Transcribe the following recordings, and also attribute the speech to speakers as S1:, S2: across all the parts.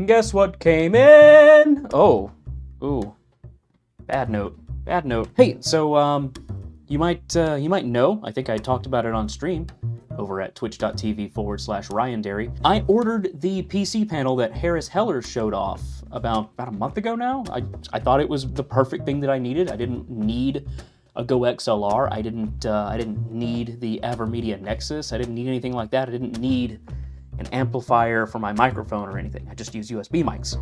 S1: Guess what came in? Oh, ooh, bad note. Bad note. Hey, so you might know. I think I talked about it on stream over at twitch.tv/Ryandary. I ordered the PC panel that Harris Heller showed off about a month ago now. I thought it was the perfect thing that I needed. I didn't need a Go XLR. I didn't need the AverMedia Nexus. I didn't need anything like that. I didn't need an amplifier for my microphone or anything. I just use USB mics.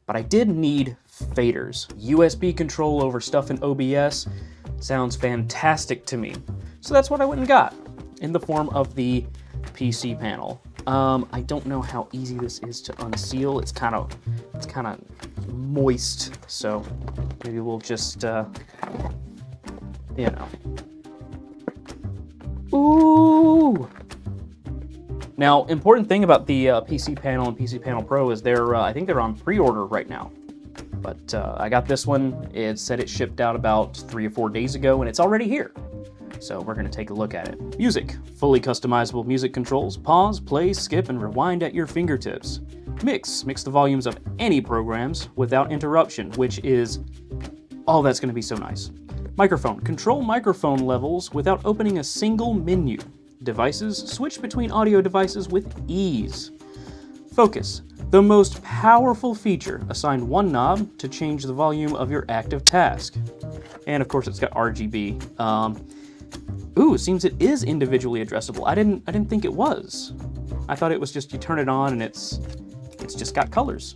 S1: But I did need faders. USB control over stuff in OBS sounds fantastic to me. So that's what I went and got in the form of the PC panel. I don't know how easy this is to unseal. It's kind of moist, so maybe we'll just you know. Ooh. Now, important thing about the PC panel and PC panel Pro is I think they're on pre-order right now. But I got this one. It said it shipped out about 3 or 4 days ago, and it's already here. So we're going to take a look at it. Music. Fully customizable music controls. Pause, play, skip, and rewind at your fingertips. Mix. Mix the volumes of any programs without interruption, which is... oh, that's going to be so nice. Microphone. Control microphone levels without opening a single menu. Devices. Switch between audio devices with ease. Focus. The most powerful feature. Assign one knob to change the volume of your active task. And of course it's got RGB. Ooh, it seems it is individually addressable. I didn't think it was. I thought it was just you turn it on and it's just got colors.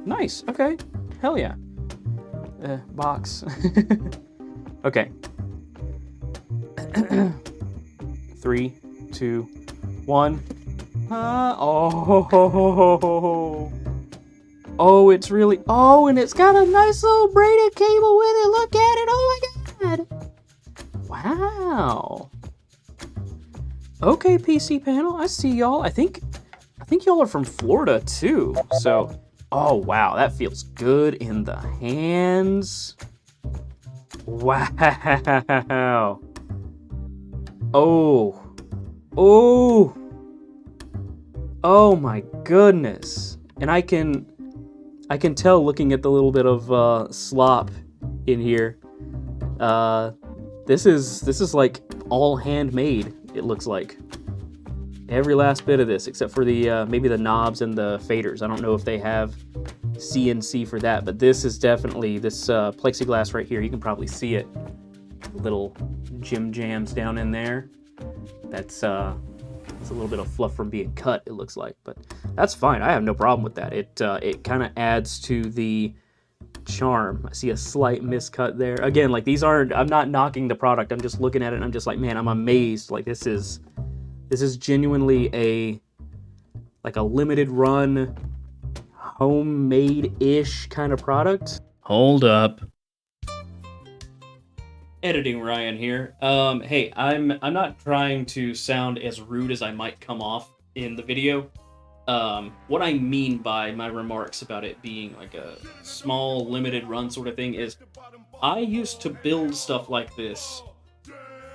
S1: Nice, okay. Hell yeah. Box. Okay. 3, 2, 1. Oh, it's really... oh, and it's got a nice little braided cable with it. Look at it. Oh my god. Wow. Okay, PC panel. I see y'all. I think y'all are from Florida too. So, oh wow, that feels good in the hands. Wow. Oh. Oh. Oh my goodness. And I can tell looking at the little bit of slop in here. This is like all handmade, it looks like. Every last bit of this, except for the maybe the knobs and the faders. I don't know if they have CNC for that, but this is definitely, this plexiglass right here, you can probably see it. Little Jim Jams down in there. That's a little bit of fluff from being cut, it looks like, but that's fine. I have no problem with that. It kind of adds to the charm. I see a slight miscut there. Again, like these aren't, I'm not knocking the product. I'm just looking at it and I'm just like, man, I'm amazed. Like this is genuinely a limited run, homemade-ish kind of product. Hold up. Editing Ryan here. Hey, I'm not trying to sound as rude as I might come off in the video. What I mean by my remarks about it being like a small, limited run sort of thing is I used to build stuff like this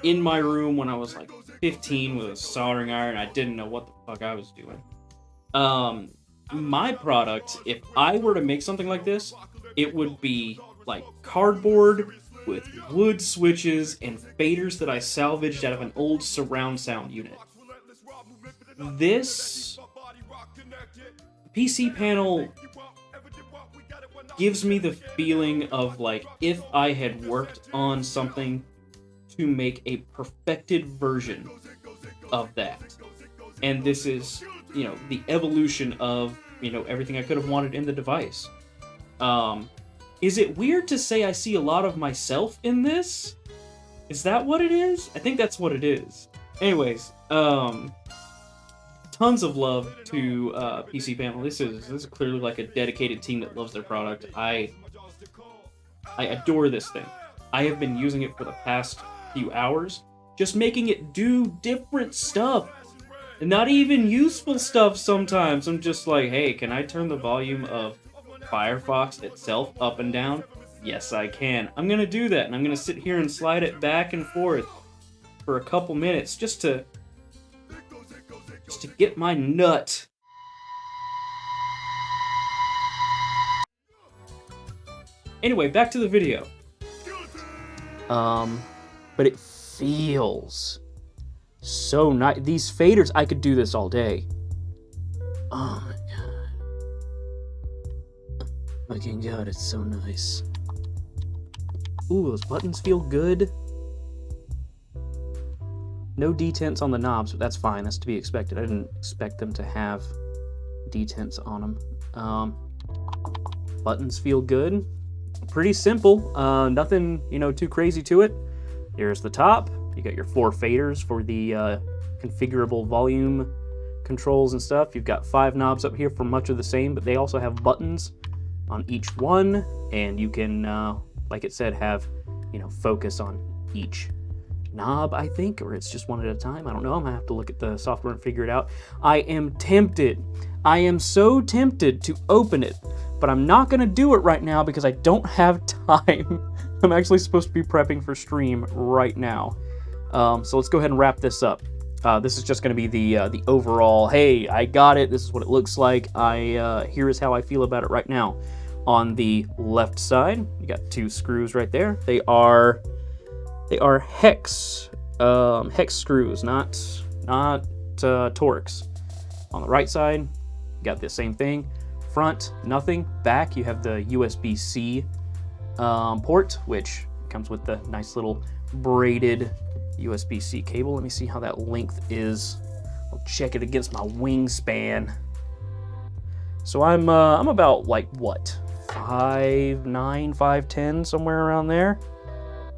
S1: in my room when I was like 15 with a soldering iron. I didn't know what the fuck I was doing. My product, if I were to make something like this, it would be like cardboard with wood switches and faders that I salvaged out of an old surround sound unit. This PC panel gives me the feeling of like if I had worked on something to make a perfected version of that. And this is, you know, the evolution of, you know, everything I could have wanted in the device. Is it weird to say I see a lot of myself in this? Is that what it is? I think that's what it is. Anyways, tons of love to PC panel. This is clearly like a dedicated team that loves their product. I adore this thing. I have been using it for the past few hours, just making it do different stuff. And not even useful stuff sometimes. I'm just like, hey, can I turn the volume of Firefox itself up and down? Yes, I can. I'm gonna do that, and I'm gonna sit here and slide it back and forth for a couple minutes just to get my nut Anyway, back to the video. But it feels so nice. These faders, I could do this all day. Oh my god. Fucking god, it's so nice. Ooh, those buttons feel good. No detents on the knobs, but that's fine. That's to be expected. I didn't expect them to have detents on them. Buttons feel good. Pretty simple. Nothing, too crazy to it. Here's the top. You got your 4 faders for the configurable volume controls and stuff. You've got 5 knobs up here for much of the same, but they also have buttons on each one, and you can, like it said, have, focus on each knob, I think, or it's just one at a time. I don't know. I'm gonna have to look at the software and figure it out. I am tempted. I am so tempted to open it, but I'm not gonna do it right now because I don't have time. I'm actually supposed to be prepping for stream right now. So let's go ahead and wrap this up. This is just gonna be the overall, hey, I got it. This is what it looks like. Here is how I feel about it right now. On the left side, you got 2 screws right there. They are hex screws, not Torx. On the right side, you got the same thing. Front, nothing. Back, you have the USB-C port, which comes with the nice little braided USB-C cable. Let me see how that length is. I'll check it against my wingspan. So I'm about like what, 5'9", 5'10", somewhere around there.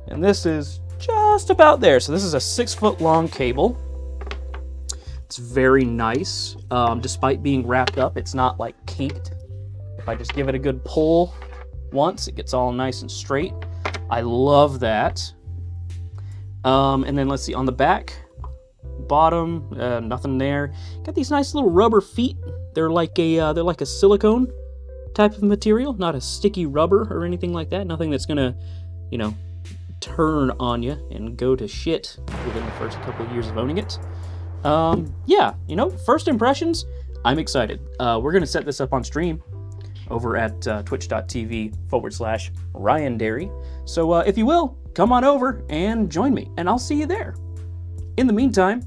S1: And this is just about there. So this is a 6-foot long cable. It's very nice. Despite being wrapped up, it's not like kinked. If I just give it a good pull once, it gets all nice and straight. I love that. And then let's see, on the back, bottom, nothing there. Got these nice little rubber feet. They're like a silicone type of material, not a sticky rubber or anything like that. Nothing that's gonna, turn on you and go to shit within the first couple of years of owning it. Yeah, first impressions, I'm excited. We're gonna set this up on stream over at twitch.tv/Ryandary. So if you will, come on over and join me, and I'll see you there. In the meantime,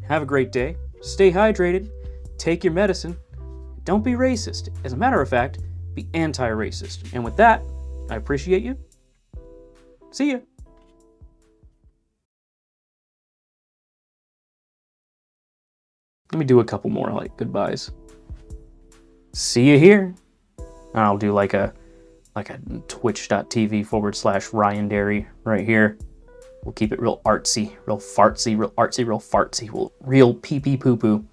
S1: have a great day, stay hydrated, take your medicine, don't be racist. As a matter of fact, be anti-racist. And with that, I appreciate you. See ya. Let me do a couple more like goodbyes. See you here. I'll do like a twitch.tv/Ryandary right here. We'll keep it real artsy, real fartsy, real artsy, real fartsy, real pee pee poo poo.